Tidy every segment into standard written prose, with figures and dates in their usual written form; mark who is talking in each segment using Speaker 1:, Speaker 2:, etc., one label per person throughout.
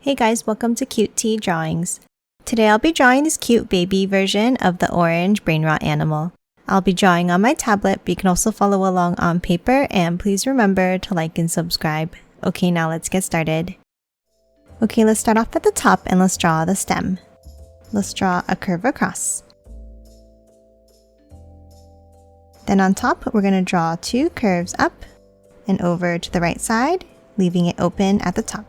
Speaker 1: Hey guys, welcome to Cute Tea Drawings. Today I'll be drawing this cute baby version of the orange brainrot animal. I'll be drawing on my tablet, but you can also follow along on paper, and please remember to like and subscribe. Okay, now let's get started. Okay, let's start off at the top and let's draw the stem. Let's draw a curve across. Then on top, we're going to draw two curves up and over to the right side, leaving it open at the top.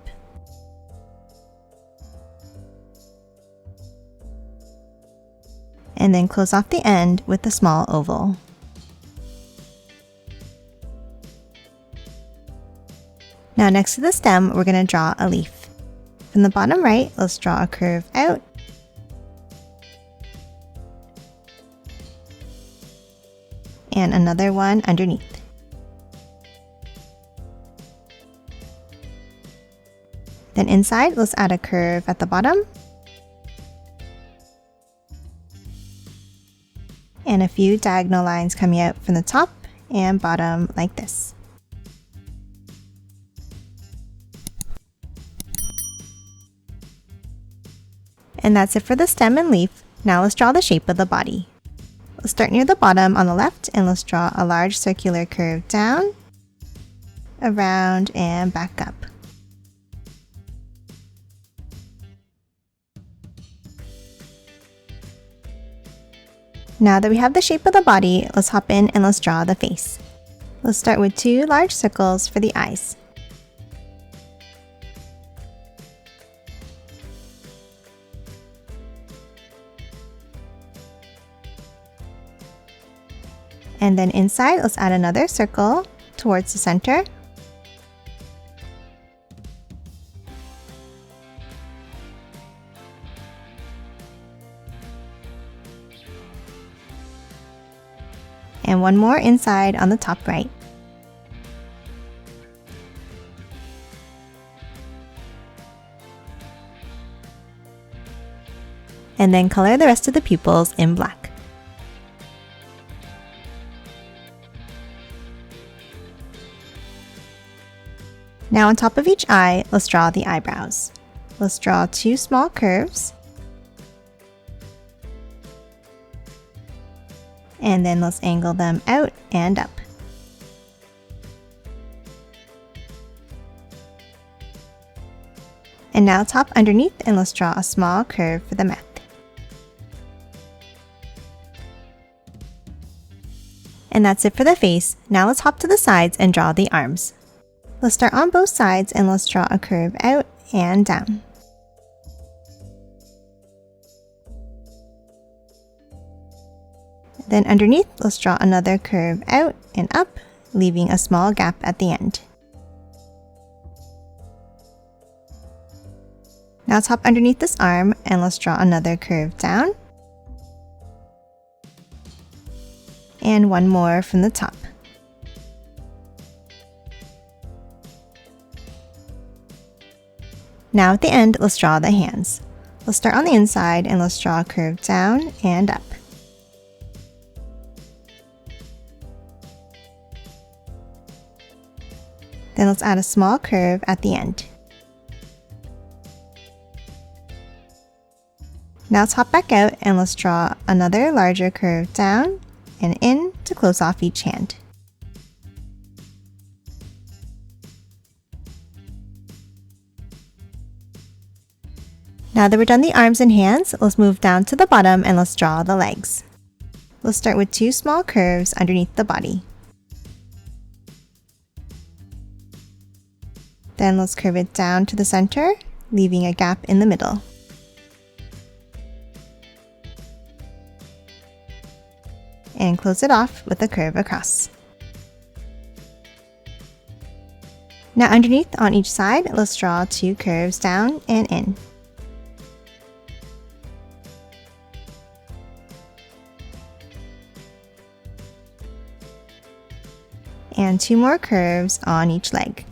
Speaker 1: And then close off the end with a small oval. Now next to the stem, we're going to draw a leaf. From the bottom right, let's draw a curve out. And another one underneath. Then inside, let's add a curve at the bottom. And a few diagonal lines coming out from the top and bottom like this. And that's it for the stem and leaf. Now let's draw the shape of the body. Let's start near the bottom on the left and let's draw a large circular curve down, around, and back up. Now that we have the shape of the body, let's hop in and let's draw the face. Let's start with two large circles for the eyes. And then inside, let's add another circle towards the center. And one more inside on the top right. And then color the rest of the pupils in black. Now on top of each eye, let's draw the eyebrows. Let's draw two small curves. And then let's angle them out and up. And now top underneath, and let's draw a small curve for the mouth. And that's it for the face. Now let's hop to the sides and draw the arms. Let's start on both sides and let's draw a curve out and down. Then underneath, let's draw another curve out and up, leaving a small gap at the end. Now top underneath this arm and let's draw another curve down. And one more from the top. Now at the end, let's draw the hands. Let's start on the inside and let's draw a curve down and up. Then let's add a small curve at the end. Now let's hop back out and let's draw another larger curve down and in to close off each hand. Now that we're done the arms and hands, let's move down to the bottom and let's draw the legs. Let's start with two small curves underneath the body. Then let's curve it down to the center, leaving a gap in the middle. And close it off with a curve across. Now underneath on each side, let's draw two curves down and in. And two more curves on each leg.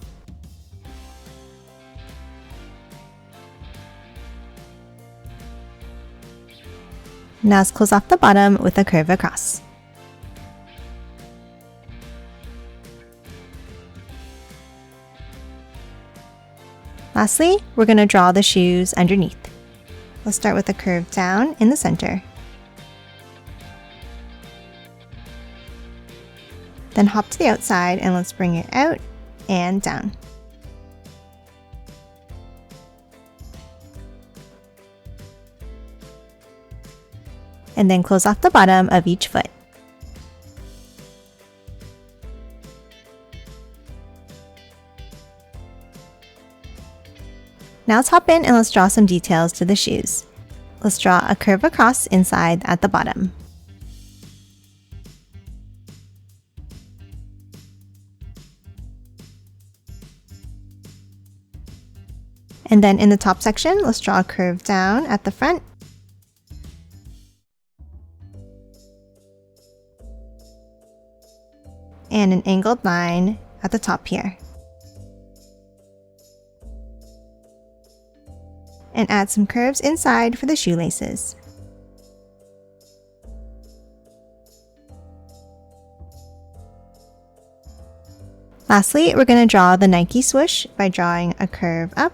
Speaker 1: Now let's close off the bottom with a curve across. Lastly, we're going to draw the shoes underneath. Let's start with a curve down in the center. Then hop to the outside and let's bring it out and down. And then close off the bottom of each foot. Now let's hop in and let's draw some details to the shoes. Let's draw a curve across inside at the bottom. And then in the top section, let's draw a curve down at the front. And an angled line at the top here. And add some curves inside for the shoelaces. Lastly, we're going to draw the Nike swoosh by drawing a curve up.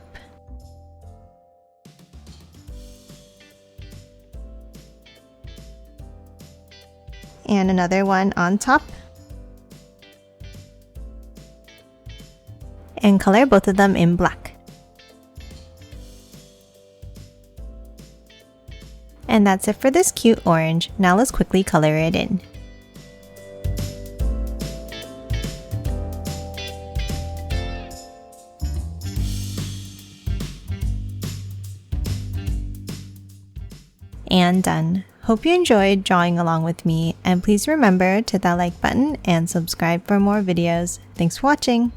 Speaker 1: And another one on top. And color both of them in black. And that's it for this cute orange. Now let's quickly color it in. And done. Hope you enjoyed drawing along with me, and please remember to hit that like button and subscribe for more videos. Thanks for watching!